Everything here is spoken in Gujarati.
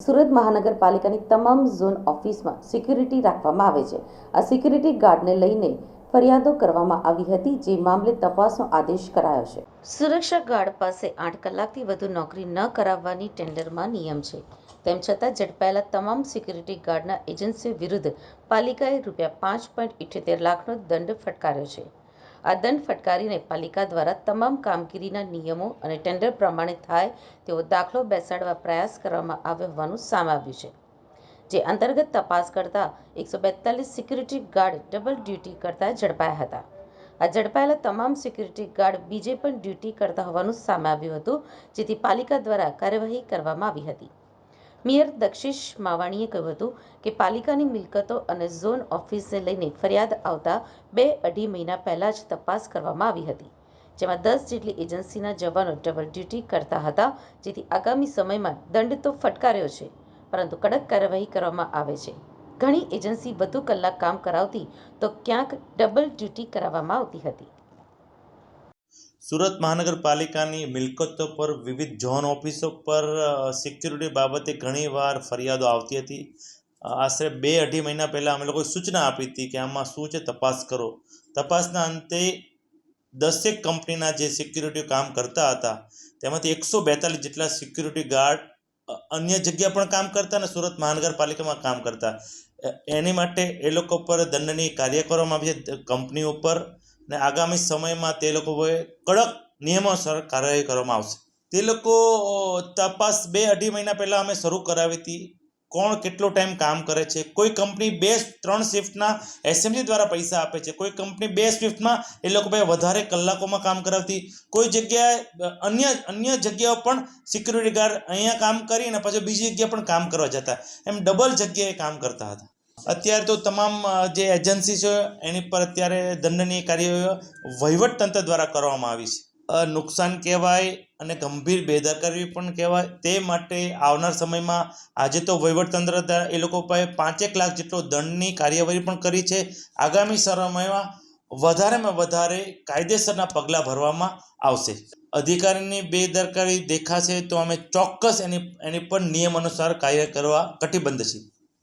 સુરત મહાનગરપાલિકાની તમામ ઝોન ઓફિસમાં સિક્યુરિટી રાખવામાં આવે છે। આ સિક્યુરિટી ગાર્ડને લઈને ફરિયાદો કરવામાં આવી હતી, જે મામલે તપાસનો આદેશ કરાયો છે। સુરક્ષા ગાર્ડ પાસે 8 કલાકથી વધુ નોકરી ન કરાવવાની ટેન્ડરમાં નિયમ છે। તેમ છતાં ઝડપાયેલા તમામ સિક્યુરિટી ગાર્ડના એજન્સીઓ વિરુદ્ધ પાલિકાએ ₹5.78 લાખનો દંડ ફટકાર્યો છે। આ દંડ ફટકારીને પાલિકા દ્વારા તમામ કામગીરીના નિયમો અને ટેન્ડર પ્રમાણે થાય તેવો દાખલો બેસાડવા પ્રયાસ કરવામાં આવ્યો હોવાનું સામે આવ્યું છે, જે અંતર્ગત તપાસ કરતા 142 સિક્યુરિટી ગાર્ડ ડબલ ડ્યુટી કરતા ઝડપાયા હતા। આ ઝડપાયેલા તમામ સિક્યુરિટી ગાર્ડ બીજે પણ ડ્યુટી કરતા હોવાનું સામે આવ્યું હતું, જેથી પાલિકા દ્વારા કાર્યવાહી કરવામાં આવી હતી। મેયર દક્ષિશ માવાણીએ કહ્યું હતું કે પાલિકાની મિલકતો અને ઝોન ઓફિસને લઈને ફરિયાદ આવતા 2-2.5 મહિના પહેલા જ તપાસ કરવામાં આવી હતી, જેમાં 10 જેટલી એજન્સીના જવાનો ડબલ ડ્યુટી કરતા હતા, જેથી આગામી સમયમાં દંડ તો ફટકાર્યો છે, પરંતુ કડક કાર્યવાહી કરવામાં આવે છે। ઘણી એજન્સી વધુ કલાક કામ કરાવતી તો ક્યાંક ડબલ ડ્યુટી કરાવવામાં આવતી હતી। સુરત મહાનગરપાલિકાની મિલકતો પર વિવિધ ઝોન ઓફિસો પર સિક્યુરિટી બાબતે ઘણીવાર ફરિયાદો આવતી હતી। આશરે 2-2.5 મહિના પહેલાં અમે લોકોએ સૂચના આપી હતી કે આમાં શું છે, તપાસ કરો। તપાસના અંતે 10 કંપનીના જે સિક્યુરિટી કામ કરતા હતા તેમાંથી 142 જેટલા સિક્યુરિટી ગાર્ડ અન્ય જગ્યા પણ કામ કરતા અને સુરત મહાનગરપાલિકામાં કામ કરતા। એની માટે એ લોકો પર દંડની કાર્ય કરવામાં આવી છે કંપની ઉપર, ને આગામી સમયમાં તે લોકોએ કડક નિયમોસર કાર્યવાહી કરવામાં આવશે। તે લોકો તપાસ 2-2.5 મહિના પહેલાં અમે શરૂ કરાવી હતી। કોણ કેટલો ટાઈમ કામ કરે છે, કોઈ કંપની 2-3 શિફ્ટના એસએમસી દ્વારા પૈસા આપે છે, કોઈ કંપની 2 શિફ્ટમાં એ લોકો ભાઈ વધારે કલાકોમાં કામ કરાવતી, કોઈ જગ્યાએ અન્ય જગ્યાઓ પણ સિક્યુરિટી ગાર્ડ અહીંયા કામ કરીને પછી બીજી જગ્યાએ પણ કામ કરવા જતા, એમ ડબલ જગ્યાએ કામ કરતા હતા। અત્યારે તો તમામ જે એજન્સી છે એની પર અત્યારે દંડનીય કાર્યવાહીઓ વહીવટતંત્ર દ્વારા કરવામાં આવી છે। નુકસાન કહેવાય અને ગંભીર બેદરકારી પણ કહેવાય। તે માટે આવનાર સમયમાં આજે તો વહીવટતંત્ર એ લોકો પાસે 5 લાખ જેટલો દંડની કાર્યવાહી પણ કરી છે। આગામી સમયમાં વધારેમાં વધારે કાયદેસરના પગલાં ભરવામાં આવશે। અધિકારીની બેદરકારી દેખાશે તો અમે ચોક્કસ એની પર નિયમ અનુસાર કાર્ય કરવા કટિબદ્ધ છીએ।